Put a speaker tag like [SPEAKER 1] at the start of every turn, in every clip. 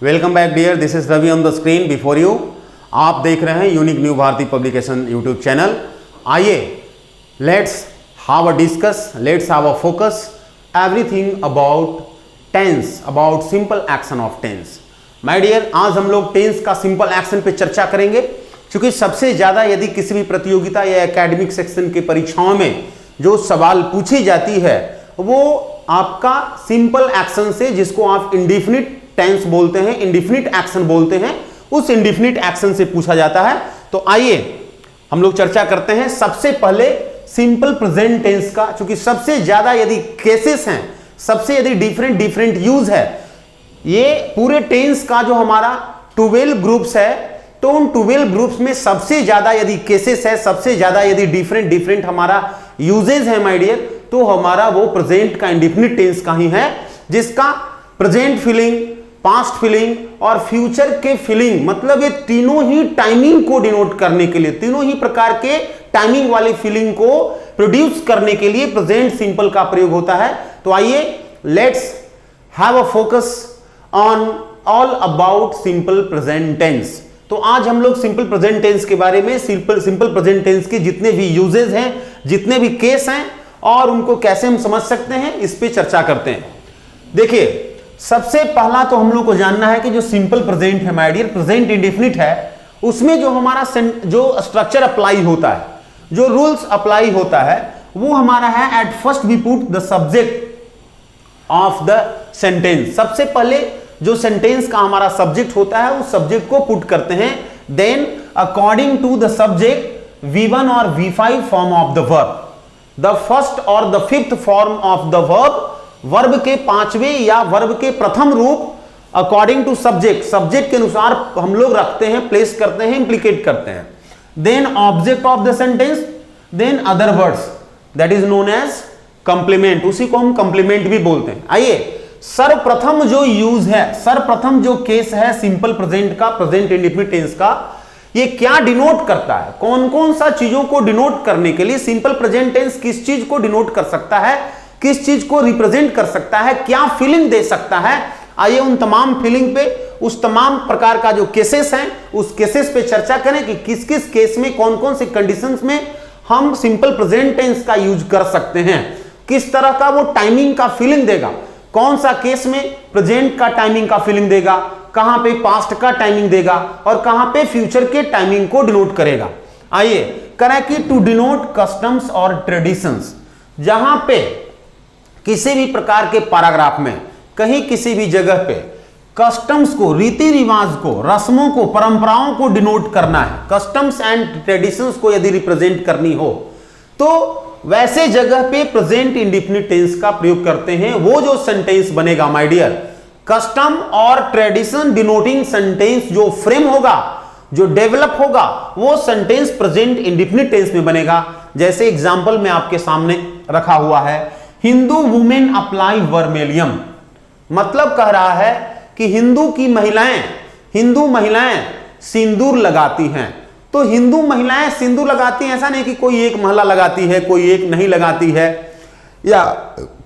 [SPEAKER 1] Welcome back dear, this is Ravi on the screen before you. आप देख रहे हैं unique new Bharati publication YouTube channel. आइए let's have a discuss, let's have a focus everything about tense, about simple action of tense. My dear, आज हम लोग tense का simple action पे चर्चा करेंगे, क्योंकि सबसे ज्यादा यदि किसी भी प्रतियोगिता या एकेडमिक सेक्शन की परीक्षाओं में जो सवाल पूछी जाती है वो आपका सिंपल एक्शन से, जिसको आप इंडिफिनिट टेंस बोलते हैं, इंडिफिनिट एक्शन बोलते हैं, उस इंडिफिनिट एक्शन से पूछा जाता है। तो आइए हम लोग चर्चा करते हैं सबसे पहले सिंपल प्रेजेंट टेंस का, क्योंकि सबसे ज्यादा यदि केसेस हैं, सबसे यदि डिफरेंट यूज है, ये पूरे टेंस का जो हमारा 12 ग्रुप्स है, तो उन 12 ग्रुप्स में सबसे ज्यादा यदि केसेस है, सबसे ज्यादा यदि डिफरेंट हमारा यूजेज है माय डियर, तो हमारा वो प्रेजेंट का इंडिफिनिट टेंस का ही है, जिसका प्रेजेंट फीलिंग, पास्ट फीलिंग और फ्यूचर के फीलिंग, मतलब ये तीनों ही टाइमिंग को डिनोट करने के लिए, तीनों ही प्रकार के टाइमिंग वाली फीलिंग को प्रोड्यूस करने के लिए प्रेजेंट सिंपल का प्रयोग होता है। तो आइए let's have a focus on all about simple present tense. तो आज हम लोग सिंपल प्रेजेंट टेंस के बारे में, सिंपल प्रेजेंट टेंस के जितने भी यूजेस हैं, जितने भी केस हैं और उनको कैसे हम समझ सकते हैं, इस पे चर्चा करते हैं। देखिए, सबसे पहला तो हम लोग को जानना है कि जो सिंपल प्रेजेंट है माय डियर, प्रेजेंट इंडेफिनिट है, उसमें जो हमारा जो स्ट्रक्चर अप्लाई होता है, जो रूल्स अप्लाई होता है, वो हमारा है at first we put the subject of the sentence. सबसे पहले जो सेंटेंस का हमारा सब्जेक्ट होता है उस सब्जेक्ट को पुट करते हैं। Then according to the subject V1 और V5 form of the verb, the first और the fifth form of the verb, verb के पांचवें या वर्ब के प्रथम रूप अकॉर्डिंग टू सब्जेक्ट, सब्जेक्ट के अनुसार हम लोग रखते हैं, प्लेस करते हैं, इंप्लीकेट करते हैं। Then object of the sentence, then other words, that is known as complement, उसी को हम कंप्लीमेंट भी बोलते हैं। आइए, सर्वप्रथम जो यूज है, सर्वप्रथम जो केस है सिंपल प्रेजेंट का, प्रेजेंट इंडेफिनिट टेंस का, ये क्या डिनोट करता है, कौन कौन सा चीजों को डिनोट करने के लिए सिंपल प्रेजेंट टेंस किस चीज को डिनोट कर सकता है, किस चीज को रिप्रेजेंट कर सकता है, क्या फीलिंग दे सकता है। आइए उन तमाम फीलिंग पे, उस तमाम प्रकार का जो केसेस हैं, उस केसेस पे चर्चा करें कि किस किस केस में, कौन कौन से कंडीशंस में हम सिंपल प्रेजेंट टेंस का यूज कर सकते हैं, किस तरह का वो टाइमिंग का फीलिंग देगा, कौन सा केस में प्रेजेंट का टाइमिंग का फीलिंग देगा, कहां पे पास्ट का टाइमिंग देगा और कहां पे फ्यूचर के टाइमिंग को डिनोट करेगा। आइए करें कि टू डिनोट कस्टम्स और ट्रेडिशंस, जहां पे किसी भी प्रकार के पैराग्राफ में कहीं किसी भी जगह पे कस्टम्स को, रीति रिवाज को, रस्मों को, परंपराओं को डिनोट करना है, कस्टम्स एंड ट्रेडिशंस को यदि रिप्रेजेंट करनी हो, तो वैसे जगह पे प्रेजेंट इंडेफिनिट टेंस का प्रयोग करते हैं। वो जो सेंटेंस बनेगा माय डियर, कस्टम और ट्रेडिशन डिनोटिंग सेंटेंस जो फ्रेम होगा, जो डेवलप होगा, वो सेंटेंस प्रेजेंट इंडेफिनिट टेंस में बनेगा। जैसे एग्जांपल में आपके सामने रखा हुआ है, हिंदू वुमेन अप्लाई वर्मेलियम, मतलब कह रहा है कि हिंदू महिलाएं सिंदूर लगाती हैं। तो हिंदू महिलाएं सिंदूर लगाती हैं, ऐसा नहीं कि कोई एक महिला लगाती है, कोई एक नहीं लगाती है, या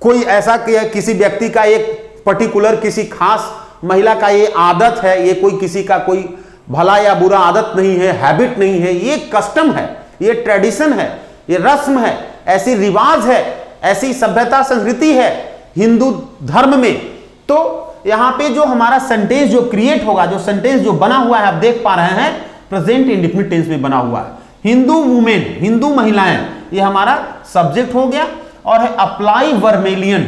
[SPEAKER 1] कोई ऐसा किसी व्यक्ति का एक पर्टिकुलर किसी खास महिला का ये आदत है, ये कोई किसी का कोई भला या बुरा आदत नहीं है, हैबिट नहीं है, ये कस्टम है, ये ट्रेडिशन है, ये रस्म है, ऐसी रिवाज है, ऐसी सभ्यता संस्कृति है हिंदू धर्म में। तो यहां पे जो हमारा सेंटेंस जो क्रिएट होगा, जो सेंटेंस जो बना हुआ है, आप देख पा रहे हैं प्रेजेंट इंडेफिनिट टेंस में बना हुआ है। हिंदू वुमेन, हिंदू महिलाएं, ये हमारा सब्जेक्ट हो गया, और है अप्लाई वर्मेलियन,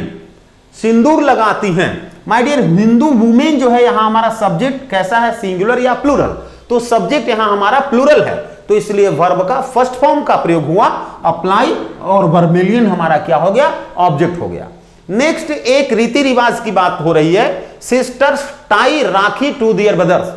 [SPEAKER 1] सिंदूर लगाती हैं। माय डियर, हिंदू वुमेन जो है यहां हमारा सब्जेक्ट कैसा है, सिंगुलर या प्लूरल, तो सब्जेक्ट यहां हमारा प्लूरल है, तो इसलिए वर्ब का फर्स्ट फॉर्म का प्रयोग हुआ, अप्लाई, और वर्मेलियन हमारा क्या हो गया, ऑब्जेक्ट हो गया। नेक्स्ट एक रीति रिवाज की बात हो रही है, sisters tie rakhi to their brothers,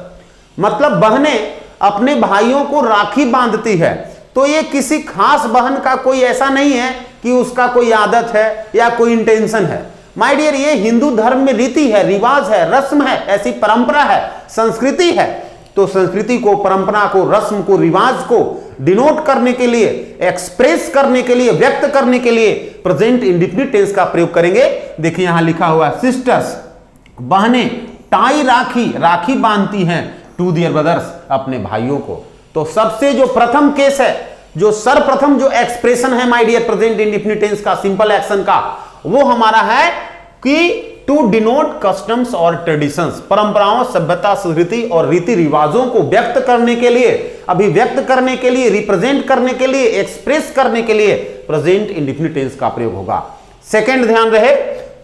[SPEAKER 1] मतलब बहनें अपने भाइयों को राखी बांधती है। तो ये किसी खास बहन का कोई ऐसा नहीं है कि उसका कोई आदत है या कोई इंटेंशन है। माय डियर, ये हिंदू धर्म में रीति है, रिवाज है, रस्म है, ऐसी परंपरा है, संस्कृति है। तो संस्कृति को, परंपरा को, रस्म को, रिवाज को डिनोट करने के लिए, एक्सप्रेस करने के लिए, व्यक्त करने के लिए प्रेजेंट इंडेफिनिट टेंस का प्रयोग करेंगे। देखिए यहां लिखा हुआ है, सिस्टर्स, बहनें टाई राखी, राखी बांधती हैं टू दियर ब्रदर्स, अपने भाइयों को। तो सबसे जो प्रथम केस है, जो सर्वप्रथम जो एक्सप्रेशन है my dear present indefinite tense का, सिंपल एक्शन का, वो हमारा है कि टू डिनोट कस्टम्स और ट्रेडिशंस, परंपराओं, सभ्यता, संस्कृति और रीति रिवाजों को व्यक्त करने के लिए, अभिव्यक्त करने के लिए, रिप्रेजेंट करने के लिए, एक्सप्रेस करने के लिए प्रेजेंट इंडेफिनिट टेंस का प्रयोग होगा। सेकंड ध्यान रहे,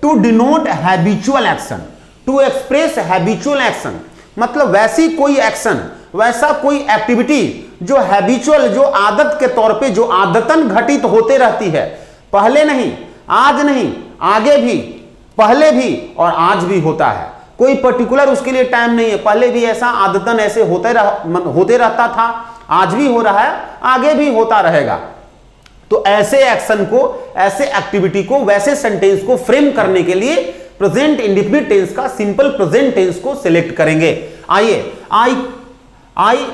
[SPEAKER 1] to denote habitual action, to express habitual action, मतलब वैसी कोई एक्शन, वैसा कोई एक्टिविटी जो हैबिचुअल, जो आदत के तौर पे, जो आदतन घटित होते रहती है, पहले नहीं, आज नहीं, आगे भी, पहले भी और आज भी होता है। कोई पर्टिकुलर उसके लिए टाइम नहीं है, पहले भी ऐसा आदतन ऐसे होते रहता था, आज भी हो रहा है, आगे भी होता रहेगा। तो ऐसे एक्शन को, ऐसे एक्टिविटी को, वैसे सेंटेंस को फ्रेम करने के लिए प्रेजेंट इंडेफिनिट टेंस का सिंपल प्रेजेंट टेंस को सिलेक्ट करेंगे। आइए, आई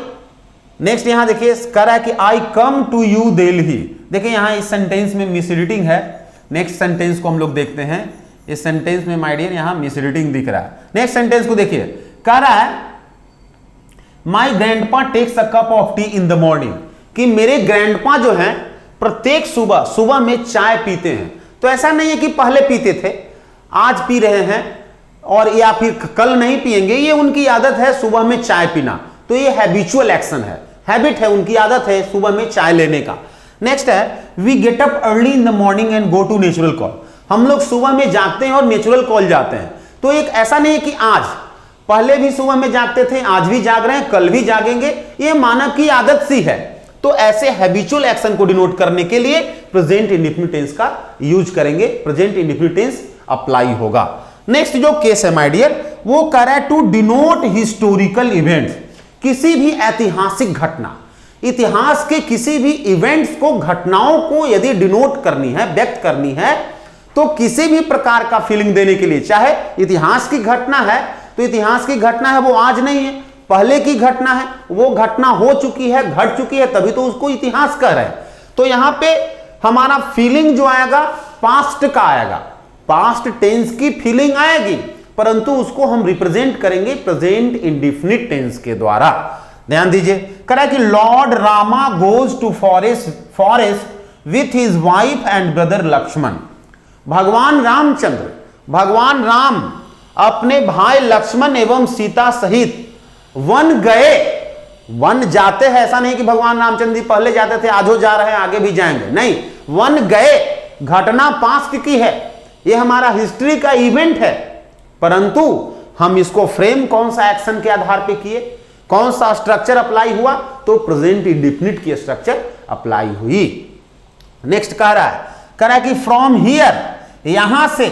[SPEAKER 1] नेक्स्ट यहां देखिए कह रहा है कि आई कम टू यू दिल्ली। देखिए यहां इस सेंटेंस में मिसरीडिंग है। नेक्स्ट सेंटेंस को हम लोग देखते हैं। इस सेंटेंस में माय डियर यहां मिसरीडिंग दिख रहा है। नेक्स्ट सेंटेंस को देखिए, कह रहा है my grandpa takes a cup of tea in the morning, कि मेरे ग्रैंडपा जो हैं प्रत्येक सुबह में चाय पीते हैं। तो ऐसा नहीं है कि पहले पीते थे, आज पी रहे हैं और या फिर कल नहीं पिएंगे, ये उनकी आदत है सुबह में चाय पीना। तो ये हैबिचुअल एक्शन है, हैबिट है, उनकी आदत है सुबह में चाय लेने का। नेक्स्ट है we get up early in the morning and go to natural call, हम लोग सुबह में जागते हैं और नेचुरल कॉल जाते हैं। तो एक ऐसा नहीं है कि आज, पहले भी सुबह में जागते थे, आज भी जाग रहे हैं, कल भी जागेंगे, ये मानव की आदत सी है। तो ऐसे हैबिचुअल एक्शन को डिनोट करने के लिए प्रेजेंट इंडेफिनिट टेंस का यूज करेंगे, प्रेजेंट इंडेफिनिट टेंस अप्लाई होगा। नेक्स्ट जो केस है माय डियर, वो कह रहा है टू डिनोट हिस्टोरिकल इवेंट्स, किसी भी ऐतिहासिक घटना, इतिहास के किसी भी इवेंट्स को, घटनाओं को यदि डिनोट करनी है, व्यक्त करनी है, तो किसी भी प्रकार का फीलिंग देने के लिए, चाहे इतिहास की घटना है तो इतिहास की घटना है वो आज नहीं है, पहले की घटना है, वो घटना हो चुकी है, घट चुकी है, तभी तो उसको इतिहास कह रहे हैं। तो यहां पे हमारा फीलिंग जो आएगा पास्ट का आएगा, पास्ट टेंस की फीलिंग आएगी, परंतु उसको हम रिप्रेजेंट करेंगे प्रेजेंट इंडेफिनिट टेंस के द्वारा। ध्यान दीजिए, कह रहा है कि Lord Rama goes to forest with his wife and brother Lakshman, भगवान रामचंद्र, भगवान राम अपने भाई लक्ष्मण एवं सीता सहित वन गए। वन जाते हैं, ऐसा नहीं कि भगवान रामचंद्र जी पहले जाते थे, आज हो जा रहे हैं, आगे भी जाएंगे, नहीं, वन गए, घटना पास्ट की है, यह हमारा हिस्ट्री का इवेंट है, परंतु हम इसको फ्रेम कौन सा एक्शन के आधार पे किए, कौन सा स्ट्रक्चर अप्लाई हुआ, तो प्रेजेंट इंडेफिनिट की स्ट्रक्चर अप्लाई हुई। नेक्स्ट कह रहा है कि फ्रॉम हियर, यहां से,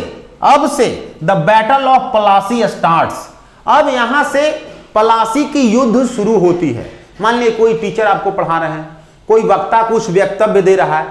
[SPEAKER 1] अब से, the battle of Plassey starts, अब यहां से पलासी की युद्ध शुरू होती है। मान लीजिए कोई टीचर आपको पढ़ा रहे हैं, कोई वक्ता कुछ वक्तव्य दे रहा है,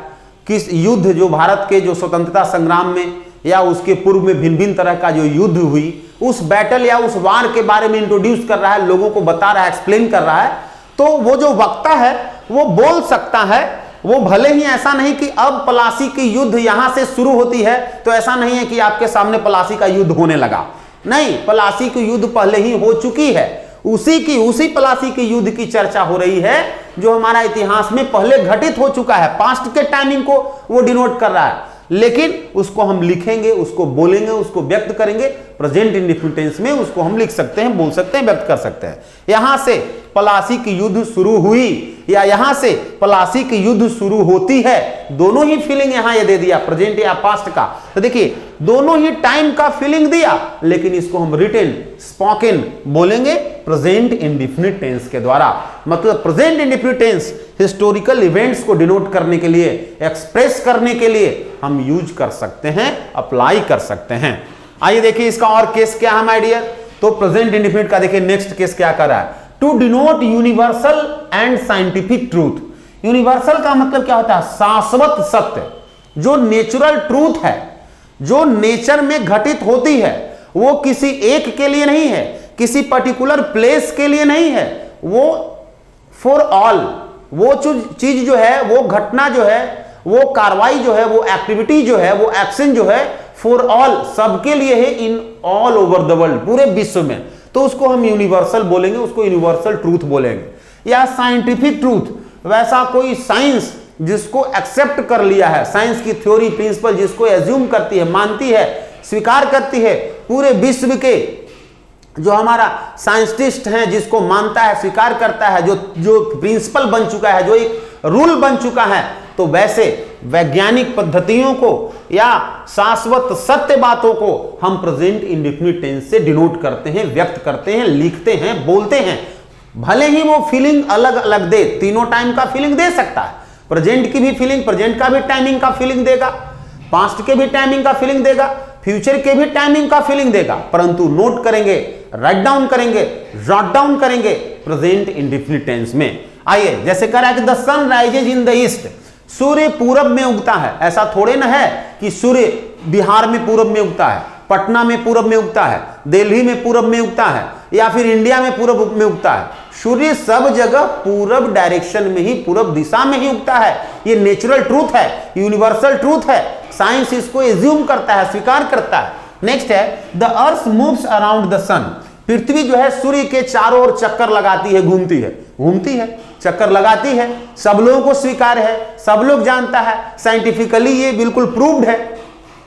[SPEAKER 1] किस युद्ध जो भारत के जो स्वतंत्रता संग्राम में या उसके पूर्व में भिन्न भिन्न तरह का जो युद्ध हुई, उस बैटल या उस वार के बारे में इंट्रोड्यूस कर रहा है, लोगों को बता रहा है, एक्सप्लेन कर रहा है। तो वो जो वक्ता है वो बोल सकता है, वो भले ही ऐसा नहीं कि अब पलासी की युद्ध यहां से शुरू होती है, तो ऐसा नहीं है कि आपके सामने पलासी का युद्ध होने लगा, नहीं, पलासी की युद्ध पहले ही हो चुकी है, उसी पलासी की युद्ध की चर्चा हो रही है जो हमारा इतिहास में पहले घटित हो चुका है, पास्ट के टाइमिंग को वो डिनोट कर रहा है, लेकिन उसको हम लिखेंगे, उसको बोलेंगे, उसको व्यक्त करेंगे प्रेजेंट इंडेफिनिट टेंस में, उसको हम लिख सकते हैं, बोल सकते हैं, व्यक्त कर सकते हैं। यहां से पलासी की युद्ध शुरू हुई या यहां से पलासी की युद्ध शुरू होती है, दोनों ही फीलिंग यहां ये दे दिया, प्रेजेंट या पास्ट का। तो देखिए दोनों ही टाइम का फीलिंग दिया, लेकिन इसको हम रिटन, स्पोकन बोलेंगे प्रेजेंट इंडेफिनिट टेंस के द्वारा। मतलब present indefinite tense historical events को डिनोट करने के लिए, एक्सप्रेस करने के लिए हम यूज कर सकते हैं, अप्लाई कर सकते हैं। आइए देखिए इसका और केस क्या है माय डियर। तो प्रेजेंट इंडेफिनिट का देखिए नेक्स्ट केस क्या कर रहा है, to denote universal and scientific truth. Universal का मतलब क्या होता है, शाश्वत सत्य, जो नेचुरल ट्रूथ है, जो नेचर में घटित होती है, वो किसी एक के लिए नहीं है, किसी पर्टिकुलर प्लेस के लिए नहीं है, वो फॉर ऑल, वो चीज जो है, वो घटना जो है, वो कार्रवाई जो है, वो एक्टिविटी जो है, वो एक्शन जो है फॉर ऑल, सबके लिए है, in all over the world, पूरे विश्व में। तो उसको हम यूनिवर्सल बोलेंगे, उसको यूनिवर्सल ट्रूथ बोलेंगे। या साइंटिफिक ट्रूथ, वैसा कोई साइंस जिसको एक्सेप्ट कर लिया है, साइंस की थ्योरी प्रिंसिपल जिसको एज्यूम करती है, मानती है, स्वीकार करती है, पूरे विश्व के जो हमारा साइंटिस्ट हैं जिसको मानता है, स्वीकार करता है, जो प्रिंसिपल बन चुका है, जो एक रूल बन चुका है, तो वैसे वैज्ञानिक पद्धतियों को या शाश्वत सत्य बातों को हम प्रेजेंट इंडेफिनिट टेंस से डिनोट करते हैं, व्यक्त करते हैं, लिखते हैं, बोलते हैं। भले ही वो फीलिंग अलग अलग दे, तीनों टाइम का फीलिंग दे सकता है, प्रेजेंट की भी फीलिंग, प्रेजेंट का भी टाइमिंग का फीलिंग देगा, पास्ट के भी टाइमिंग का फीलिंग देगा, फ्यूचर के भी टाइमिंग का फीलिंग देगा, परंतु नोट करेंगे, राइट डाउन करेंगे, जॉट डाउन करेंगे प्रेजेंट इंडेफिनिट टेंस में। आइए, जैसे कह रहा है कि the sun rises in the east, सूर्य पूरब में उगता है। ऐसा थोड़े ना है कि सूर्य बिहार में पूरब में उगता है, पटना में पूरब में उगता है, दिल्ली में पूरब में उगता है, या फिर इंडिया में पूरब में उगता है। सूर्य सब जगह पूरब डायरेक्शन में ही, पूरब दिशा में ही उगता है। ये नेचुरल ट्रूथ है, यूनिवर्सल ट्रूथ है, साइंस इसको एज्यूम करता है, स्वीकार करता है। नेक्स्ट है the earth moves around the sun, पृथ्वी जो है सूर्य के चारों ओर चक्कर लगाती है, घूमती है, चक्कर लगाती है, सब लोगों को स्वीकार है, सब लोग जानता है, साइंटिफिकली ये बिल्कुल प्रूव्ड है।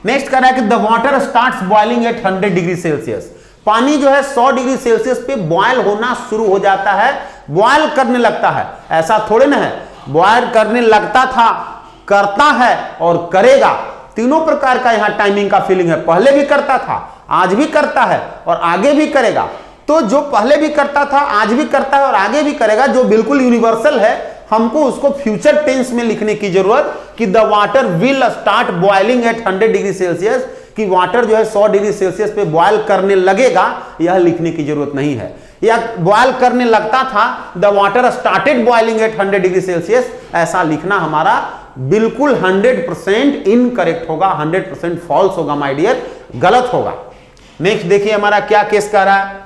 [SPEAKER 1] नेक्स्ट कह रहा है कि the water starts boiling at 100 degree Celsius, पानी जो है 100 डिग्री सेल्सियस पे बॉयल होना शुरू हो जाता है, बॉयल करने लगता है। ऐसा थोड़े ना है, बॉयल करने लगता था, करता है और करेगा, तीनों प्रकार का यहां टाइमिंग का फीलिंग है। पहले भी करता था, आज भी करता है और आगे भी करेगा। तो जो पहले भी करता था, आज भी करता है और आगे भी करेगा, जो बिल्कुल यूनिवर्सल है, हमको उसको फ्यूचर टेंस में लिखने की जरूरत कि the water will start boiling at 100 degree Celsius, कि वाटर जो है 100 डिग्री सेल्सियस पे बॉयल करने लगेगा, यह लिखने की जरूरत नहीं है। या बॉयल करने लगता था, the water started boiling at 100 degree Celsius, ऐसा लिखना हमारा बिल्कुल 100% इनकरेक्ट होगा, 100% फॉल्स होगा माय डियर, गलत होगा। नेक्स्ट देखिए हमारा क्या केस कर रहा है।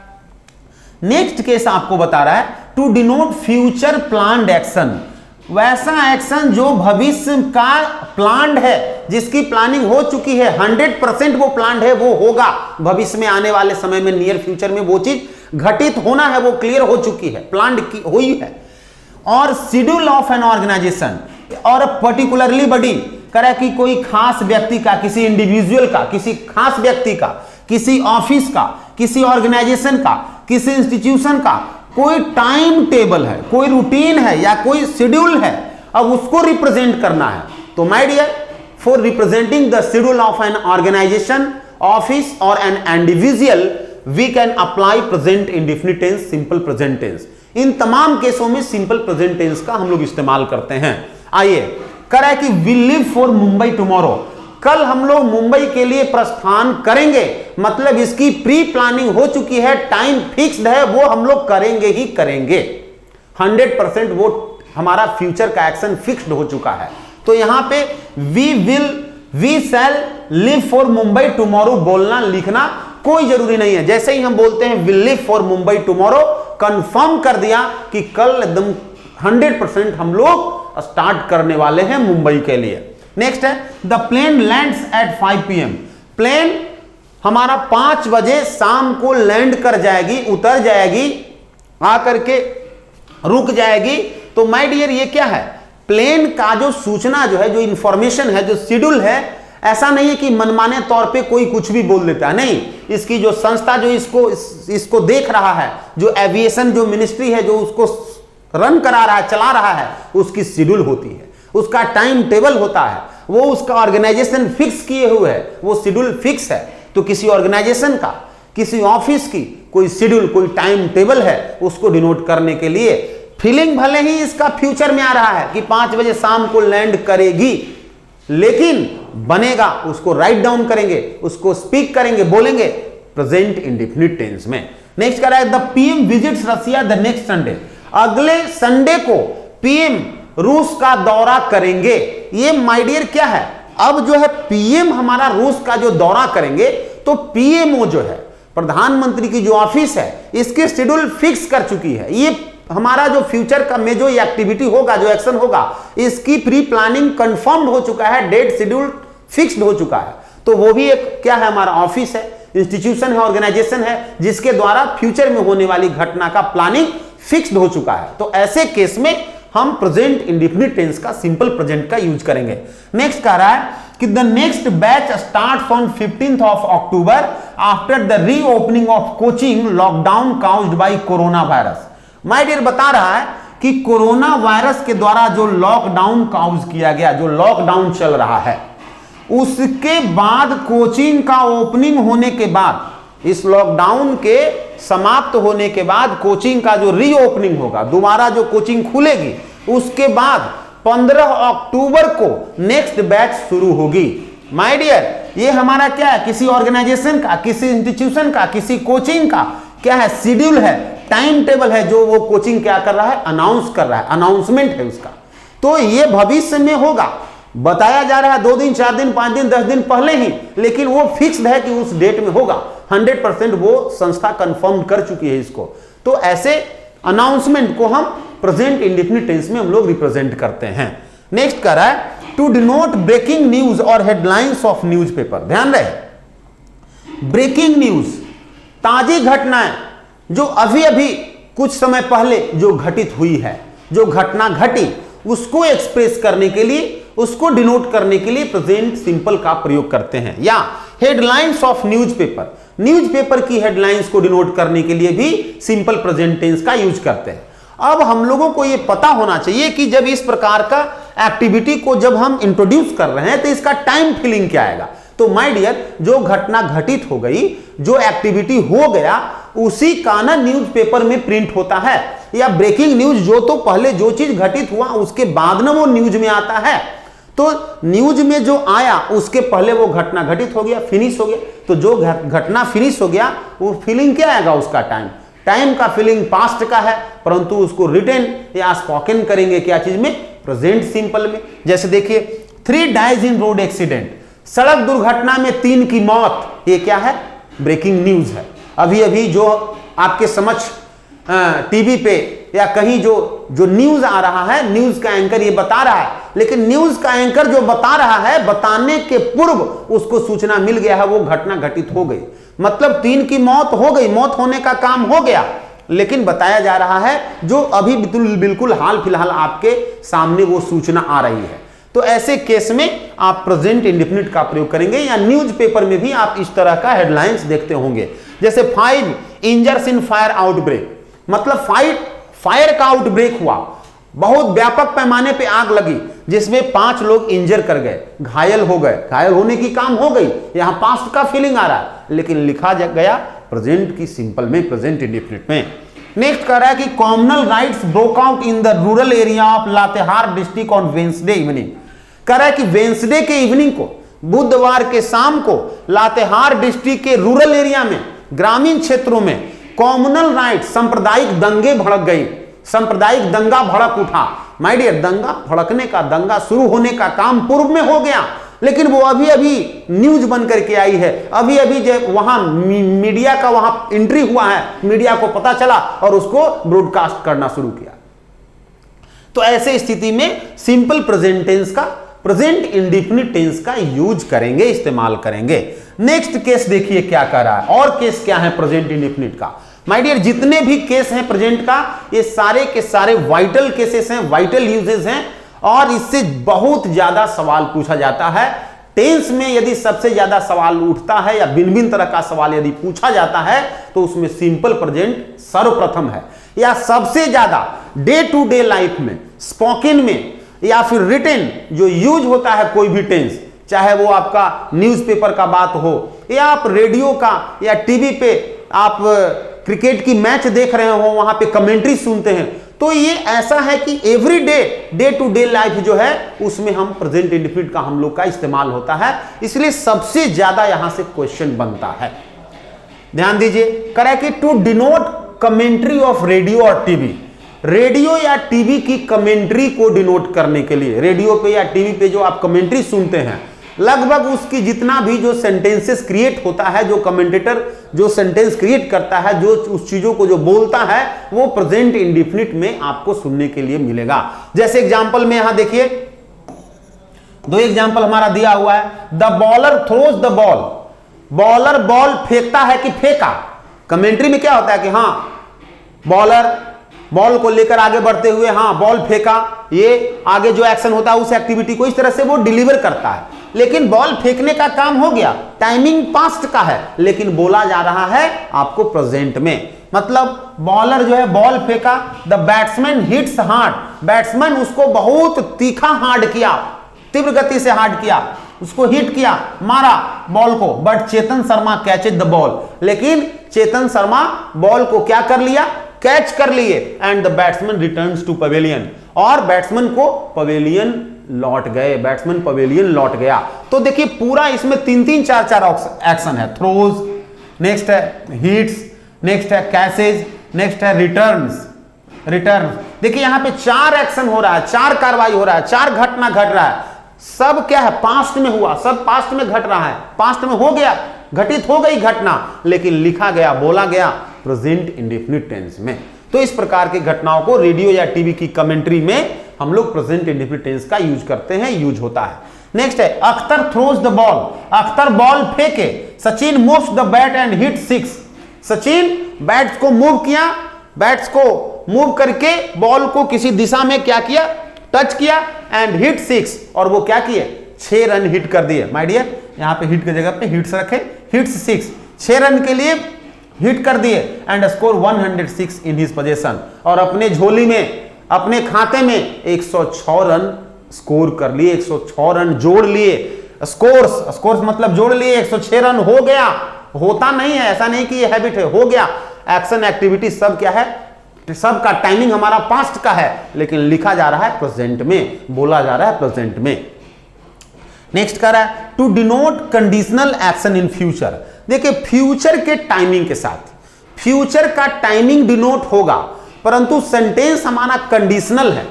[SPEAKER 1] नेक्स्ट केस आपको बता रहा है to denote future planned action, वैसा एक्शन जो भविष्य का प्लान्ड है, जिसकी प्लानिंग हो चुकी है, 100% वो प्लान्ड है, वो होगा भविष्य में, आने वाले समय में, नियर फ्यूचर में वो चीज घटित होना है, वो क्लियर हो चुकी है, प्लान्ड की हुई है। और शेड्यूल ऑफ एन ऑर्गेनाइजेशन, और पर्टिकुलरली बड़ी करे कि कोई खास व्यक्ति का, किसी इंडिविजुअल का, किसी खास व्यक्ति का, किसी ऑफिस का, किसी ऑर्गेनाइजेशन का, किसी इंस्टीट्यूशन का कोई टाइम टेबल है, कोई रूटीन है या कोई शेड्यूल है, अब उसको रिप्रेजेंट करना है। तो my dear, for representing the schedule of an organization, office और an individual, we can apply present indefinite tense, simple present tense. इन तमाम केसों में सिंपल प्रेजेंट टेंस का हम लोग इस्तेमाल करते हैं। आइए, कह कि we live for Mumbai tomorrow, कल हम लोग मुंबई के लिए प्रस्थान करेंगे, मतलब इसकी प्री प्लानिंग हो चुकी है, टाइम फिक्स्ड है, वो हम लोग करेंगे ही करेंगे, 100% वो हमारा फ्यूचर का एक्शन फिक्स्ड हो चुका है। तो यहां पे we shall live for Mumbai tomorrow बोलना, लिखना कोई जरूरी नहीं है। जैसे ही हम बोलते हैं will live for Mumbai tomorrow, confirm कर दिया कि कल एकदम 100% हम लोग स्टार्ट करने वाले हैं मुंबई के लिए। नेक्स्ट है the plane lands at 5 PM, plane हमारा 5 बजे शाम को लैंड कर जाएगी, उतर जाएगी, आकर के रुक जाएगी। तो माय डियर ये क्या है, प्लेन का जो सूचना जो है, जो इंफॉर्मेशन है, जो शेड्यूल है, ऐसा नहीं है कि मनमाने तौर पे कोई कुछ भी बोल देता है, नहीं। इसकी जो संस्था जो इसको देख रहा है, जो एविएशन जो मिनिस्ट्री है, जो उसको रन करा रहा है, चला रहा है, उसकी शेड्यूल होती है, उसका टाइम टेबल होता है, वो उसका ऑर्गेनाइजेशन फिक्स किए हुए है, वो शेड्यूल फिक्स है। तो किसी ऑर्गेनाइजेशन का, किसी ऑफिस की कोई शेड्यूल, कोई टाइम टेबल है, उसको डिनोट करने के लिए फीलिंग भले ही इसका फ्यूचर में आ रहा है कि 5 बजे शाम को लैंड करेगी, लेकिन बनेगा, उसको राइट डाउन करेंगे, उसको स्पीक करेंगे, बोलेंगे प्रेजेंट इंडेफिनिट टेंस में। नेक्स्ट कह रहा है the PM visits Russia the next Sunday, अगले संडे को पीएम रूस का दौरा करेंगे। ये माय डियर क्या है, अब जो है पीएम हमारा रूस का जो दौरा करेंगे, तो पीएमओ जो है, प्रधानमंत्री की जो ऑफिस है, इसकी शेड्यूल फिक्स कर चुकी है। ये हमारा जो फ्यूचर का में जो एक्टिविटी होगा, जो एक्शन होगा, इसकी प्री प्लानिंग कंफर्म हो चुका है, डेट शेड्यूल फिक्स्ड हो चुका है। तो वो भी एक क्या है, हमारा ऑफिस है, इंस्टीट्यूशन है, ऑर्गेनाइजेशन है, जिसके द्वारा फ्यूचर में होने वाली घटना का प्लानिंग फिक्स्ड हो चुका है। तो ऐसे केस में हम प्रेजेंट इंडेफिनिट टेंस का सिंपल प्रेजेंट का यूज करेंगे। नेक्स्ट कह रहा है कि the next batch starts on 15th of October after the reopening of coaching lockdown caused by corona virus. My dear बता रहा है कि कोरोना वायरस के द्वारा जो लॉकडाउन काउज किया गया, जो लॉकडाउन चल रहा है, उसके बाद कोचिंग का ओपनिंग होने के बाद, इस लॉकडाउन के समाप्त होने के बाद कोचिंग का जो रीओपनिंग होगा, दोबारा जो कोचिंग खुलेगी, उसके बाद 15 अक्टूबर को नेक्स्ट बैच शुरू होगी। माय डियर, ये हमारा क्या है, किसी ऑर्गेनाइजेशन का, किसी इंस्टीट्यूशन का, किसी कोचिंग का क्या है, शेड्यूल है, टाइम टेबल है, जो वो कोचिंग क्या कर रहा है, अनाउंस कर रहा है, अनाउंसमेंट है उसका। तो ये भविष्य में होगा, बताया जा रहा है 2 दिन 4 दिन 5 दिन 10 दिन पहले ही, लेकिन वो फिक्स्ड है कि उस डेट में होगा। 100% वो संस्था कंफर्म कर चुकी है इसको। तो ऐसे अनाउंसमेंट को हम प्रेजेंट इंडेफिनिट टेंस में हम लोग रिप्रेजेंट करते हैं। नेक्स्ट कर रहा है टू डिनोट ब्रेकिंग न्यूज और हेडलाइंस ऑफ न्यूज़पेपर। ध्यान रहे, ब्रेकिंग न्यूज, ताजी घटनाएं जो अभी अभी कुछ समय पहले जो घटित हुई है, जो घटना घटी, उसको एक्सप्रेस करने के लिए, उसको डिनोट करने के लिए प्रेजेंट सिंपल का प्रयोग करते हैं। या हेडलाइंस ऑफ न्यूज़पेपर, न्यूज़पेपर की हेडलाइंस को डिनोट करने के लिए भी सिंपल प्रेजेंट टेंस का यूज करते हैं। अब हम लोगों को यह पता होना चाहिए कि जब इस प्रकार का एक्टिविटी को जब हम इंट्रोड्यूस कर रहे हैं तो इसका टाइम फिलिंग क्या आएगा। तो माय डियर, जो घटना घटित हो गई, जो एक्टिविटी हो गया, उसी का ना न्यूज़पेपर में प्रिंट होता है। या ब्रेकिंग न्यूज, जो तो पहले जो चीज घटित हुआ उसके बाद ना वो न्यूज में आता है। तो न्यूज में जो आया उसके पहले वो घटना घटित हो गया, फिनिश हो गया। तो जो घटना फिनिश हो गया, वो फीलिंग क्या आएगा, उसका टाइम का फीलिंग पास्ट का है, परंतु उसको रिटन या स्पोकन करेंगे क्या चीज में, प्रेजेंट सिंपल में। जैसे देखिए 3 डाइज इन रोड एक्सीडेंट, सड़क दुर्घटना में 3 की मौत, ये क्या है, ब्रेकिंग न्यूज है। अभी अभी जो आपके समक्ष टीवी पे या कहीं जो न्यूज आ रहा है, न्यूज का एंकर ये बता रहा है, लेकिन न्यूज का एंकर जो बता रहा है, बताने के पूर्व उसको सूचना मिल गया है, वो घटना घटित हो गई, मतलब 3 की मौत हो गई, मौत होने का काम हो गया, लेकिन बताया जा रहा है जो अभी बिल्कुल हाल फिलहाल आपके सामने वो सूचना आ रही है। तो ऐसे केस में आप प्रेजेंट इंडेफिनिट का प्रयोग करेंगे। या न्यूज़पेपर में भी आप इस तरह का हेडलाइंस देखते होंगे, जैसे 5 इंजर्स इन फायर आउटब्रेक, मतलब फायर का आउटब्रेक हुआ, बहुत व्यापक पैमाने पे आग लगी, जिसमें 5 लोग इंजर कर गए, घायल हो गए, घायल होने की काम हो गई। यहां पास्ट का फीलिंग आ रहा है, लेकिन लिखा गया प्रेजेंट की सिंपल में, प्रेजेंट इंडेफिनिट में। नेक्स्ट कह रहा है कि communal rights broke out in the rural area of Latehar district on Wednesday evening. कह रहा है कि वेंसडे के इवनिंग को, बुधवार के शाम को, लातेहार डिस्ट्रिक्ट के रूरल एरिया में, ग्रामीण क्षेत्रों में कॉमनल राइट, सांप्रदायिक दंगे भड़क गई, सांप्रदायिक दंगा भड़क उठा। माय डियर, दंगा भड़कने का, दंगा शुरू होने का काम पूर्व में हो गया, लेकिन वो अभी अभी न्यूज बन करके आई है, अभी अभी जब वहां मीडिया का वहां एंट्री हुआ है, मीडिया को पता चला और उसको ब्रॉडकास्ट करना शुरू किया। तो ऐसे स्थिति में सिंपल प्रेजेंट टेंस का, प्रेजेंट इंडेफिनिट टेंस का यूज करेंगे, इस्तेमाल करेंगे। नेक्स्ट केस देखिए क्या कर रहा है, और केस क्या है प्रेजेंट इंडेफिनिट का। माय डियर, जितने भी केस हैं प्रेजेंट का, ये सारे के सारे वाइटल केसेस हैं, वाइटल यूजेस हैं, और इससे बहुत ज्यादा सवाल पूछा जाता है। टेंस में यदि सबसे ज्यादा सवाल उठता है या भिन्न भिन्न तरह का सवाल यदि पूछा जाता है, तो उसमें सिंपल प्रेजेंट सर्वप्रथम है। या सबसे ज्यादा डे टू डे लाइफ में, स्पोकन में या फिर रिटन जो यूज होता है कोई भी टेंस, चाहे वो आपका न्यूज़पेपर का बात हो, या आप रेडियो का या टीवी पे आप क्रिकेट की मैच देख रहे हो, वहां पे कमेंट्री सुनते हैं, तो ये ऐसा है कि every day to day life जो है उसमें हम प्रेजेंट इंडेफिनिट का हम लोग का इस्तेमाल होता है, इसलिए सबसे ज्यादा यहां से क्वेश्चन बनता है। ध्यान दीजिए, करें कि to denote commentary of radio और टीवी, रेडियो या टीवी की कमेंट्री को डिनोट करने के लिए, रेडियो पे या टीवी पे जो आप कमेंट्री सुनते हैं, लगभग उसकी जितना भी जो सेंटेंसेस क्रिएट होता है, जो कमेंटेटर जो सेंटेंस क्रिएट करता है, जो उस चीजों को जो बोलता है, वो प्रेजेंट इंडेफिनिट में आपको सुनने के लिए मिलेगा। जैसे एग्जांपल में यहां देखिए 2 एग्जांपल हमारा दिया हुआ है। The bowler throws the ball, bowler ball फेंकता है कि फेंका। कमेंट्री में क्या होता है कि हाँ बॉलर बॉल को लेकर आगे बढ़ते हुए हाँ बॉल फेंका, ये आगे जो एक्शन होता है उस एक्टिविटी को इस तरह से वो डिलीवर करता है। लेकिन बॉल फेंकने का काम हो गया, टाइमिंग पास्ट का है, लेकिन बोला जा रहा है आपको प्रेजेंट में। मतलब बॉलर जो है बॉल फेंका, the batsman hits hard, batsman उसको बहुत तीखा हार्ड किया, तीव्र गति से हार्ड किया, उसको हिट किया, मारा बॉल को, but Chetan Sharma catches the ball, लेकिन चेतन शर्मा बॉल को क्या कर लिया, कैच कर लिए, and the batsman returns to pavilion, और बैट्समैन को पवेलियन लौट गए, बैट्समैन पवेलियन लौट गया। तो देखिए पूरा इसमें 3-3, 4-4 एक्शन है, थ्रोज, नेक्स्ट है हिट्स, नेक्स्ट है कैचेज, नेक्स्ट है रिटर्न। देखिए यहां पे 4 एक्शन हो रहा है, 4 कार्रवाई हो रहा है, 4 घटना घट रहा है, सब क्या है पास्ट में हुआ, सब पास्ट में घट रहा है, पास्ट में हो गया, घटित हो गई घटना, लेकिन लिखा गया, बोला गया प्रेजेंट इंडेफिनिट टेंस में। तो इस प्रकार की घटनाओं को रेडियो या टीवी की कमेंट्री में हम लोग प्रेजेंट इंडेफिनिट टेंस का यूज करते हैं, यूज होता है। नेक्स्ट है Akhtar throws the ball, Akhtar ball फेंके, Sachin moves the bat and hit 6, Sachin bats को मूव किया, बैट्स को मूव करके बॉल को किसी दिशा में क्या किया, टच किया, एंड हिट 6, और वो क्या किए, 6 रन हिट कर दिए। माय डियर यहां पे हिट की जगह पे हिट्स रखे, हिट्स 6, 6 रन के लिए हिट कर दिए, and score 106 in his position, और अपने झोली में, अपने खाते में 106 रन स्कोर कर लिए, 106 रन जोड़ लिए। स्कोर्स मतलब जोड़ लिए, 106 रन हो गया, होता नहीं है, ऐसा नहीं कि ये हैबिट है, हो गया। एक्शन एक्टिविटी सब क्या है, सब का टाइमिंग हमारा पास्ट का है, लेकिन लिखा जा रहा है प्रेजेंट में, बोला जा रहा है प्रेजेंट में। नेक्स्ट कर रहा है to denote conditional action in future. देखिए फ्यूचर के टाइमिंग के साथ, फ्यूचर का टाइमिंग डिनोट होगा, परंतु सेंटेंस हमारा कंडीशनल है,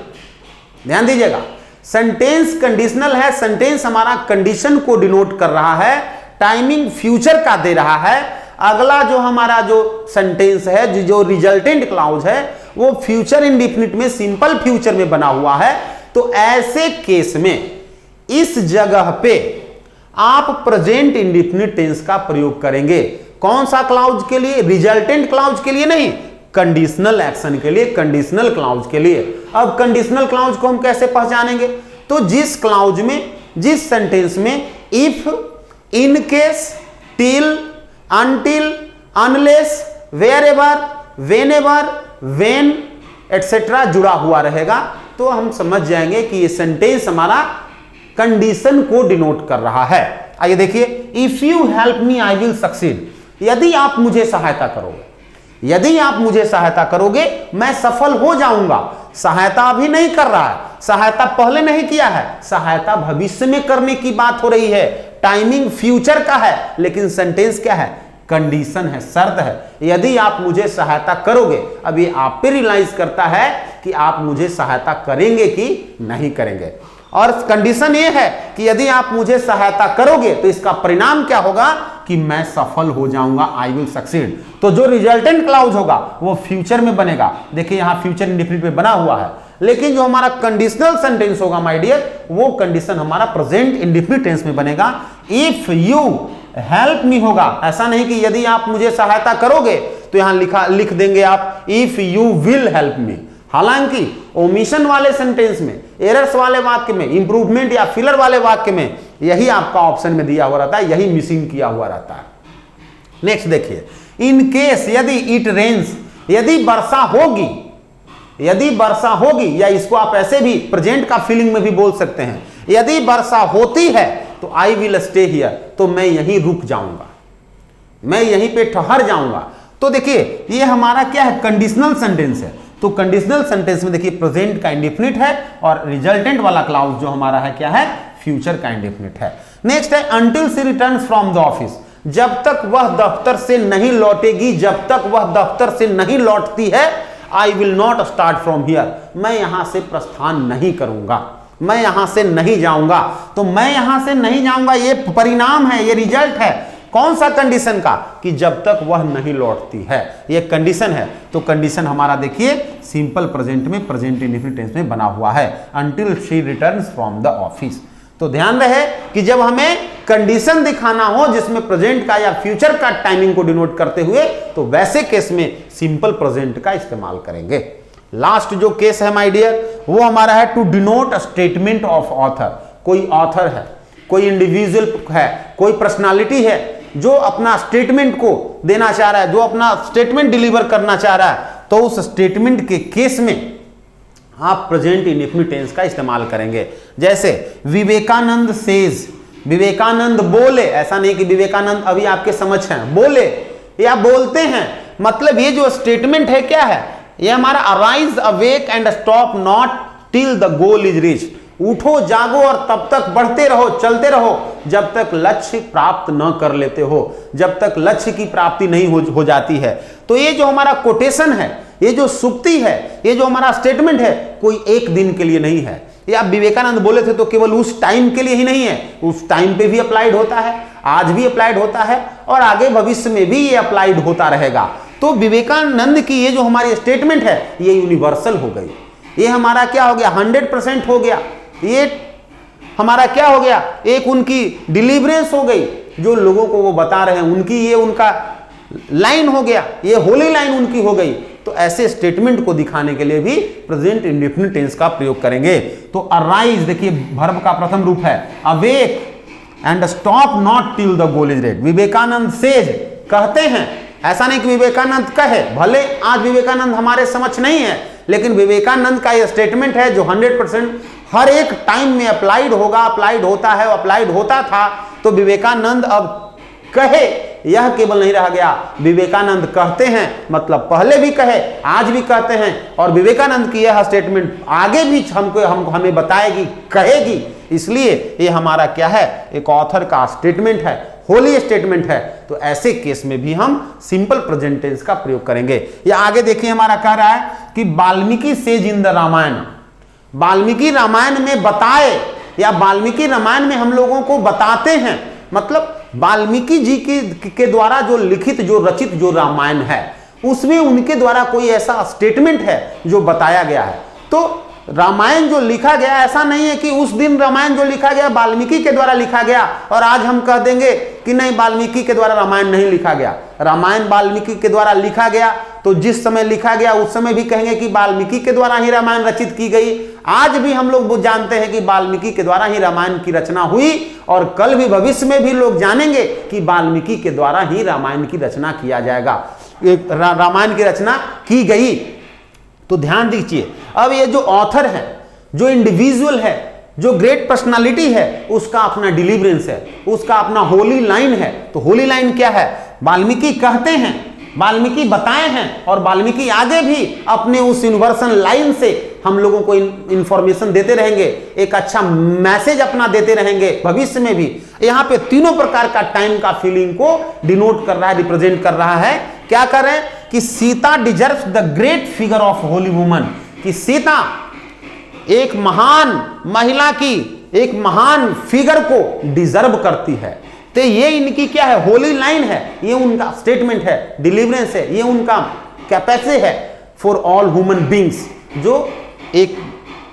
[SPEAKER 1] ध्यान दीजिएगा, सेंटेंस कंडीशनल है, सेंटेंस हमारा कंडीशन को डिनोट कर रहा है, टाइमिंग फ्यूचर का दे रहा है। अगला जो हमारा जो सेंटेंस है, जो रिजल्टेंट क्लाउज है, वो फ्यूचर इंडेफिनिट में, सिंपल फ्यूचर में बना हुआ है। तो ऐसे केस में इस जगह पे आप प्रेजेंट इंडेफिनिट टेंस का प्रयोग करेंगे। कौन सा क्लाउज के लिए, रिजल्टेंट क्लाउज के लिए नहीं, कंडीशनल एक्शन के लिए, कंडीशनल क्लाउज के लिए। अब कंडीशनल क्लाउज को हम कैसे पहचानेंगे, तो जिस क्लाउज में, जिस सेंटेंस में if, in case, till, until, unless, wherever, whenever, when etcetera जुड़ा हुआ रहेगा, तो हम समझ जाएंगे कि ये सेंटेंस हमारा कंडीशन को डिनोट कर रहा है। आइए देखिए, if you help me I will succeed, यदि आप मुझे सहायता करोगे, यदि आप मुझे सहायता करोगे मैं सफल हो जाऊंगा। सहायता अभी नहीं कर रहा है, सहायता पहले नहीं किया है, सहायता भविष्य में करने की बात हो रही है, टाइमिंग फ्यूचर का है, लेकिन सेंटेंस क्या है, कंडीशन है, शर्त है। यदि आप मुझे सहायता करोगे, अब ये आप पे रियलाइज करता है कि आप मुझे सहायता करेंगे कि नहीं करेंगे। और कंडीशन ये है कि यदि आप मुझे सहायता करोगे तो इसका परिणाम क्या होगा कि मैं सफल हो जाऊंगा, आई विल सक्सीड। तो जो रिजल्टेंट क्लाउज होगा वो फ्यूचर में बनेगा। देखिए यहां फ्यूचर इंडेफिनिट में बना हुआ है, लेकिन जो हमारा कंडीशनल सेंटेंस होगा माय डियर, वो कंडीशन हमारा प्रेजेंट इंडेफिनिट टेंस में बनेगा। इफ यू हेल्प मी होगा, ऐसा नहीं कि यदि आप मुझे सहायता करोगे, तो यहां लिख देंगे आप if you will help me. हालांकि ओमिशन वाले सेंटेंस में, एरर्स वाले वाक्य में, इंप्रूवमेंट या फिलर वाले वाक्य में यही आपका ऑप्शन में दिया हुआ रहता है, यही मिसिंग किया हुआ रहता है। नेक्स्ट देखिए, इन केस, यदि इट रेन्स, यदि वर्षा होगी, यदि वर्षा होगी, या इसको आप ऐसे भी प्रेजेंट का फीलिंग में भी बोल सकते हैं, यदि वर्षा होती है तो आई विल स्टे हियर, तो मैं यहीं रुक जाऊंगा, मैं यहीं पे ठहर जाऊंगा। तो देखिए ये हमारा क्या है, कंडीशनल सेंटेंस है। तो कंडीशनल सेंटेंस में देखिए प्रेजेंट का इंडेफिनिट है, और रिजल्टेंट वाला क्लाउज जो हमारा है क्या है, फ्यूचर का इंडेफिनिट है। नेक्स्ट है until she returns from the office, जब तक वह दफ्तर से नहीं लौटेगी, जब तक वह दफ्तर से नहीं लौटती है, I will not start from here, मैं यहां से प्रस्थान नहीं करूंगा, मैं यहां से नहीं जाऊंगा। तो मैं यहां से नहीं जाऊंगा, ये परिणाम है, ये रिजल्ट है कौन सा कंडीशन का, कि जब तक वह नहीं लौटती है, ये कंडीशन है। तो कंडीशन हमारा देखिए सिंपल प्रेजेंट में, प्रेजेंट इंडेफिनिट टेंस में बना हुआ है, until she returns from the office. तो ध्यान रहे कि जब हमें कंडीशन दिखाना हो जिसमें प्रेजेंट का या फ्यूचर का टाइमिंग को डिनोट करते हुए, तो वैसे केस में सिंपल प्रेजेंट का इस्तेमाल करेंगे। लास्ट जो केस है माय डियर, वो हमारा है to denote a statement of author. कोई ऑथर है, कोई इंडिविजुअल है, कोई पर्सनालिटी है जो अपना स्टेटमेंट को देना चाह रहा है, जो अपना स्टेटमेंट डिलीवर करना चाह रहा है, तो उस स्टेटमेंट के केस में आप प्रेजेंट इंडेफिनिट टेंस का इस्तेमाल करेंगे। जैसे विवेकानंद सेज, विवेकानंद बोले, ऐसा नहीं कि विवेकानंद अभी आपके समझ हैं, बोले या बोलते हैं, मतलब ये जो स्टेटमेंट है क्या है, ये हमारा arise awake and stop not till the goal is reach. उठो जागो और तब तक बढ़ते रहो, चलते रहो जब तक लक्ष्य प्राप्त न कर लेते हो, जब तक लक्ष्य की प्राप्ति नहीं हो जाती है। तो ये जो हमारा कोटेशन है, ये जो सुक्ति है, ये जो हमारा स्टेटमेंट है, कोई एक दिन के लिए नहीं है। ये आप विवेकानंद बोले थे तो केवल उस टाइम के लिए ही नहीं है, उस टाइम पे भी अप्लाइड होता है, आज भी अप्लाइड होता है और आगे भविष्य में भी ये अप्लाइड होता रहेगा। तो विवेकानंद की ये जो हमारी स्टेटमेंट है, ये यूनिवर्सल हो गई, ये हमारा क्या हो गया, 100% हो गया, ये हमारा क्या हो गया, एक उनकी डिलीवरेंस हो गई, जो लोगों को वो बता रहे हैं उनकी ये उनका लाइन हो गया, ये होली लाइन उनकी हो गई। तो ऐसे स्टेटमेंट को दिखाने के लिए भी प्रेजेंट इंडेफिनिट टेंस का प्रयोग करेंगे। तो अराइज, देखिए वर्ब का प्रथम रूप है, awake and stop not till the goal is reached. Vivekananda says, कहते हैं, ऐसा नहीं कि विवेकानंद कहे, भले आज विवेकानंद हमारे समझ नहीं है, लेकिन विवेकानंद का यह स्टेटमेंट है जो 100% हर एक टाइम में अप्लाइड होगा, अप्लाइड होता है, अप्लाइड होता था। तो विवेकानंद अब कहे, यह केवल नहीं रह गया, विवेकानंद कहते हैं, मतलब पहले भी कहे, आज भी कहते हैं, और विवेकानंद की यह स्टेटमेंट आगे भी हमें बताएगी, कहेगी। इसलिए ये हमारा क्या है, एक ऑथर का स्टेटमेंट है, होली स्टेटमेंट है। तो ऐसे केस में भी हम सिंपल प्रेजेंट टेंस का प्रयोग करेंगे। या आगे देखिए हमारा कह रहा है कि Valmiki says in the Ramayana, Valmiki Ramayana में बताए, या वाल्मीकि रामायण में हम लोगों को बताते हैं, मतलब वाल्मीकि जी के द्वारा जो लिखित, जो रचित जो रामायण है, उसमें उनके द्वारा कोई ऐसा स्टेटमेंट है जो बताया गया है। तो रामायण जो लिखा गया, ऐसा नहीं है कि उस दिन रामायण जो लिखा गया वाल्मीकि के द्वारा लिखा गया और आज हम कह देंगे कि नहीं वाल्मीकि के द्वारा रामायण नहीं लिखा गया। रामायण वाल्मीकि के द्वारा लिखा गया, तो जिस समय लिखा गया उस समय भी कहेंगे कि वाल्मीकि के द्वारा ही रामायण रचित की गई। आज भी हम लोग जानते हैं कि वाल्मीकि के द्वारा ही रामायण की रचना हुई, और कल भी भविष्य में भी लोग जानेंगे कि वाल्मीकि के द्वारा ही रामायण की रचना किया जाएगा, रामायण की रचना की गई। तो ध्यान दीजिए, अब ये जो ऑथर है, जो इंडिविजुअल है, जो ग्रेट पर्सनालिटी है, उसका अपना डिलीवरेंस है, उसका अपना होली लाइन है। तो होली लाइन क्या है, वाल्मीकि कहते हैं, वाल्मीकि बताए हैं, और वाल्मीकि आगे भी अपने उस यूनिवर्सल लाइन से हम लोगों को इंफॉर्मेशन देते रहेंगे, एक अच्छा मैसेज अपना देते रहेंगे भविष्य में भी। यहाँ पे तीनों प्रकार का टाइम का फीलिंग को डिनोट कर रहा है, रिप्रेजेंट कर रहा है। क्या कर रहे हैं कि Sita deserves the great figure of Holi woman, कि सीता एक महान महिला की, एक महान फिगर को डिजर्व करती है। तो ये इनकी क्या है, होली लाइन है, ये उनका स्टेटमेंट है, डिलीवरेंस है, ये उनका कैपेसिटी है फॉर ऑल ह्यूमन बींग्स, जो एक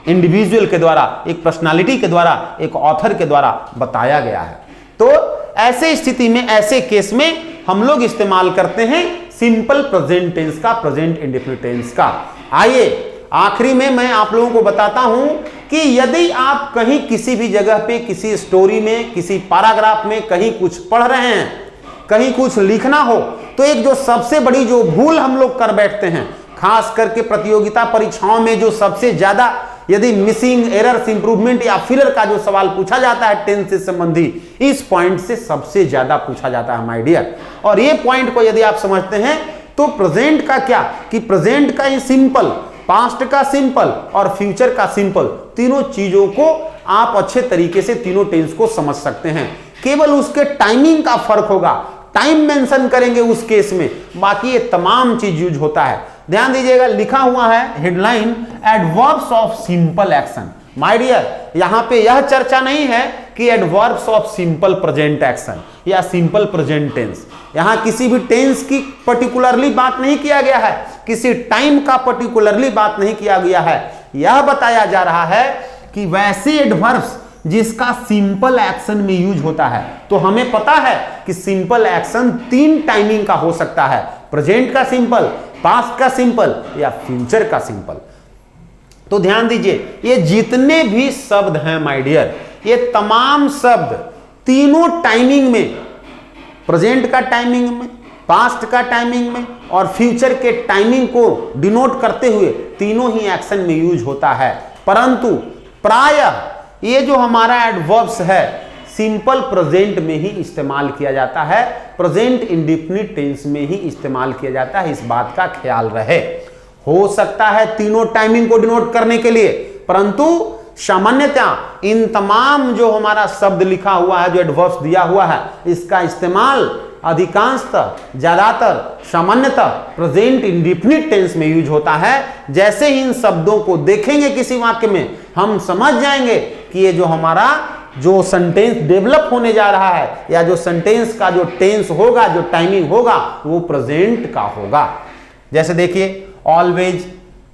[SPEAKER 1] इंडिविजुअल के द्वारा, एक पर्सनालिटी के द्वारा, एक ऑथर के द्वारा बताया गया है। तो ऐसे स्थिति में, ऐसे केस में हम लोग इस्तेमाल करते हैं सिंपल प्रेजेंट टेंस का, प्रेजेंट इंडेफिनिट टेंस का। आइए आखिरी में मैं आप लोगों को बताता हूं कि यदि आप कहीं किसी भी जगह पे, किसी स्टोरी में, किसी पैराग्राफ में कहीं कुछ पढ़ रहे हैं, कहीं कुछ लिखना हो, तो एक जो सबसे बड़ी जो भूल हम लोग कर बैठते हैं, खास करके प्रतियोगिता परीक्षाओं में जो सबसे ज्यादा, यदि मिसिंग, एरर्स, इंप्रूवमेंट या फिलर का जो सवाल पूछा जाता है टेंस से संबंधी, इस पॉइंट से सबसे ज्यादा पूछा जाता है माय डियर। और ये पॉइंट को यदि आप समझते हैं तो प्रेजेंट का क्या, कि प्रेजेंट का ही सिंपल, पास्ट का सिंपल और फ्यूचर का सिंपल, तीनों चीजों को आप अच्छे तरीके से तीनों टेंस को समझ सकते हैं। केवल उसके टाइमिंग का फर्क होगा, टाइम मेंशन करेंगे उस केस में, बाकी ये तमाम चीज यूज होता है। ध्यान दीजिएगा, लिखा हुआ है headline, adverbs of simple action. My dear, यहां पे यह चर्चा नहीं है कि adverbs of simple present action या सिंपल प्रेजेंट टेंस, यहां किसी भी टेंस की पर्टिकुलरली बात नहीं किया गया है, किसी टाइम का पर्टिकुलरली बात नहीं किया गया है। यह बताया जा रहा है कि वैसे एडवर्ब्स जिसका सिंपल एक्शन में यूज होता है। तो हमें पता है कि सिंपल एक्शन 3 टाइमिंग का हो सकता है, प्रेजेंट का सिंपल, पास्ट का सिंपल या फ्यूचर का सिंपल। तो ध्यान दीजिए, ये जितने भी शब्द हैं माय डियर, ये तमाम शब्द तीनों टाइमिंग में, प्रेजेंट का टाइमिंग में, पास्ट का टाइमिंग में और फ्यूचर के टाइमिंग को डिनोट करते हुए तीनों ही एक्शन में यूज होता है। परंतु प्रायः ये जो हमारा एडवर्ब्स है सिंपल प्रेजेंट में ही इस्तेमाल किया जाता है, प्रेजेंट इंडेफिनिट टेंस में ही इस्तेमाल किया जाता है, इस बात का ख्याल रहे। हो सकता है तीनों टाइमिंग को डिनोट करने के लिए, परंतु सामान्यतः इन तमाम जो हमारा शब्द लिखा हुआ है, जो एडवर्ब्स दिया हुआ है, इसका इस्तेमाल अधिकांशतः, ज्यादातर, सामान्यतः प्रेजेंट इंडेफिनिट टेंस में यूज होता है। जैसे ही इन शब्दों को देखेंगे किसी वाक्य में, हम समझ जाएंगे कि ये जो हमारा जो सेंटेंस डेवलप होने जा रहा है या जो सेंटेंस का जो टेंस होगा, जो टाइमिंग होगा, वो प्रेजेंट का होगा। जैसे देखिए, always,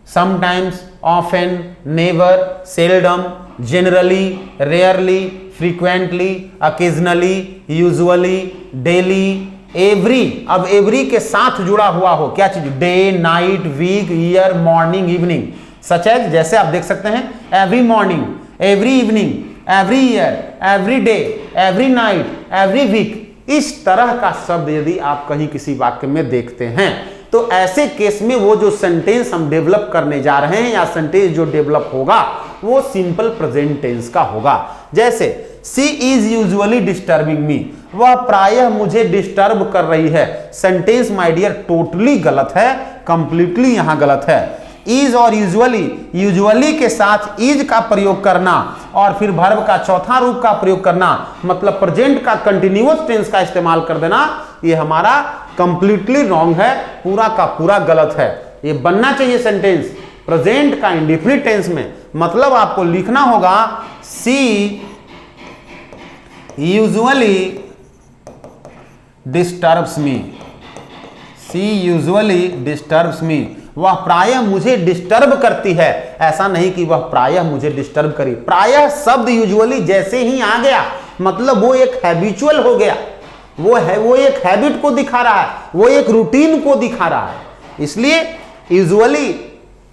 [SPEAKER 1] sometimes, often, never, seldom, generally, rarely, frequently, occasionally, usually, daily, every. अब एवरी के साथ जुड़ा हुआ हो क्या चीज? Day, night, week, year, morning, evening. Such as, जैसे आप देख सकते हैं, every morning, every evening, every year, every day, every night, every week. इस तरह का शब्द यदि आप कहीं किसी वाक्य में देखते हैं, तो ऐसे केस में वो जो सेंटेंस हम डेवलप करने जा रहे हैं या सेंटेंस जो डेवलप होगा वो सिंपल प्रेजेंट टेंस का होगा। जैसे she is usually disturbing me, वह प्रायः मुझे डिस्टर्ब कर रही है। सेंटेंस माय डियर टोटली गलत है, कंप्लीटली यहां गलत है। इज और यूजुअली के साथ इज का प्रयोग करना और फिर वर्ब का चौथा रूप का प्रयोग करना, मतलब प्रेजेंट का कंटिन्यूअस टेंस का इस्तेमाल कर देना, ये हमारा कंप्लीटली रॉन्ग है, पूरा का पूरा गलत है। ये बनना चाहिए सेंटेंस प्रेजेंट का इंडेफिनिट टेंस में। मतलब आपको लिखना होगा she usually disturbs me, she usually disturbs me, वह प्रायः मुझे डिस्टर्ब करती है। ऐसा नहीं कि वह प्रायः मुझे डिस्टर्ब करी। प्रायः शब्द यूजुअली जैसे ही आ गया, मतलब वो एक हैबिचुअल हो गया, वो एक हैबिट को दिखा रहा है, वो एक रूटीन को दिखा रहा है। इसलिए यूजुअली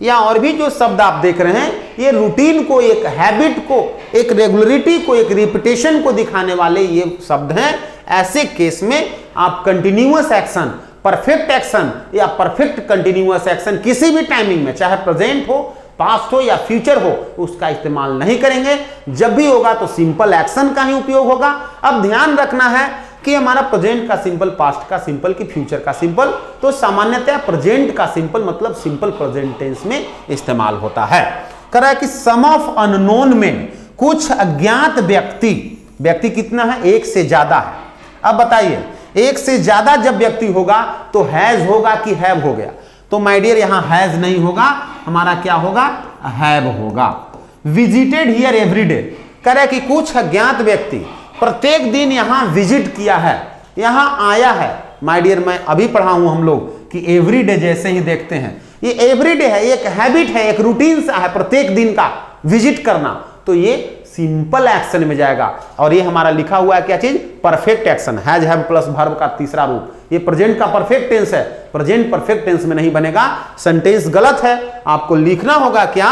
[SPEAKER 1] या और भी जो शब्द आप देख रहे हैं, ये रूटीन को, एक हैबिट को, एक रेगुलरिटी को, एक रिपीटेशन को दिखाने वाले ये शब्द हैं। ऐसे केस में आप कंटिन्यूअस एक्शन, परफेक्ट एक्शन या परफेक्ट कंटिन्यूअस एक्शन किसी भी टाइमिंग में, चाहे प्रेजेंट हो, पास्ट हो या फ्यूचर हो, उसका इस्तेमाल नहीं करेंगे। जब भी होगा तो सिंपल एक्शन का ही उपयोग होगा। अब ध्यान रखना है कि हमारा प्रेजेंट का सिंपल, पास्ट का सिंपल कि फ्यूचर का सिंपल, तो सामान्यतः प्रेजेंट का सिंपल मतलब सिंपल प्रेजेंट टेंस में इस्तेमाल होता है। कह रहा है कि सम ऑफ अननोन मेन, कुछ अज्ञात व्यक्ति, व्यक्ति कितना है? एक से ज्यादा है। अब बताइए, एक से ज्यादा जब व्यक्ति होगा तो हैज होगा कि हैव हो गया? तो माय डियर यहां हैज नहीं होगा, हमारा क्या होगा? हैव होगा। विजिटेड हियर एवरी डे, कह रहा है कि कुछ अज्ञात व्यक्ति प्रत्येक दिन यहां विजिट किया है, यहां आया है। माय डियर मैं अभी पढ़ा हूं हम लोग कि एवरी डे जैसे ही देखते हैं, ये एवरी डे है, एक हैबिट है, एक रूटीन सा है प्रत्येक दिन का विजिट करना, तो ये सिंपल एक्शन में जाएगा। और ये हमारा लिखा हुआ है क्या चीज? Perfect action, has have plus verb का तीसरा रूप। ये प्रेजेंट का परफेक्ट टेंस है, प्रेजेंट परफेक्ट टेंस में नहीं बनेगा, सेंटेंस गलत है। आपको लिखना होगा क्या?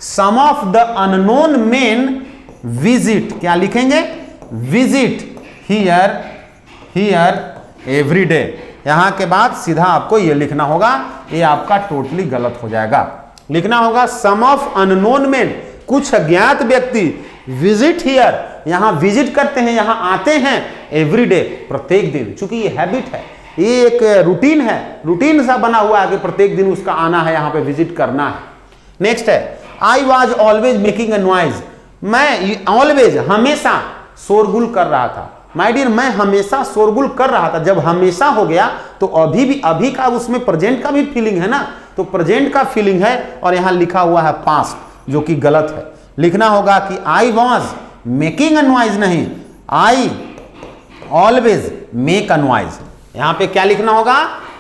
[SPEAKER 1] Some of the unknown men visit, क्या लिखेंगे? Visit here every day. यहां के बाद सीधा आपको ये लिखना होगा, ये आपका टोटली गलत हो जाएगा। लिखना होगा सम ऑफ अननोन मेन, कुछ अज्ञात व्यक्ति विजिट हियर, यहां विजिट करते हैं, यहां आते हैं एवरी डे, प्रत्येक दिन। चूंकि ये हैबिट है, ये एक रूटीन है, रूटीन सा बना हुआ है कि प्रत्येक दिन उसका आना है, यहां पे विजिट करना है। नेक्स्ट है I was always making a noise, मैं ऑलवेज हमेशा शोरगुल कर रहा था। माय डियर मैं हमेशा शोरगुल कर रहा था, जब हमेशा हो गया तो अभी भी, अभी का उसमें प्रेजेंट का भी फीलिंग है ना, तो प्रेजेंट का फीलिंग है और यहां लिखा हुआ है पास्ट, जो कि गलत है। लिखना होगा कि I was making a noise, नहीं I always make a noise. यहां पे क्या लिखना होगा?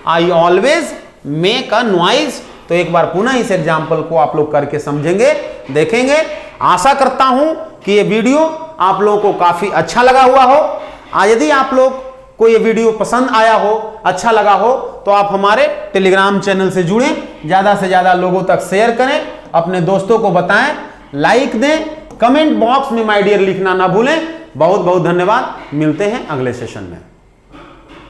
[SPEAKER 1] I always make a noise. तो एक बार पुनः इस एग्जाम्पल को आप लोग करके समझेंगे, देखेंगे। आशा करता हूं कि ये वीडियो आप लोगों को काफी अच्छा लगा हुआ हो। यदि आप लोग को ये वीडियो पसंद आया हो, अच्छा लगा हो, तो आप हमारे टेलीग्राम चैनल से जुड़ें, ज्यादा से ज्यादा लोगों तक शेयर करें, अपने दोस्तों को बताएं, लाइक दें, कमेंट बॉक्स में माय डियर लिखना ना भूलें। बहुत बहुत धन्यवाद। मिलते हैं अगले सेशन में।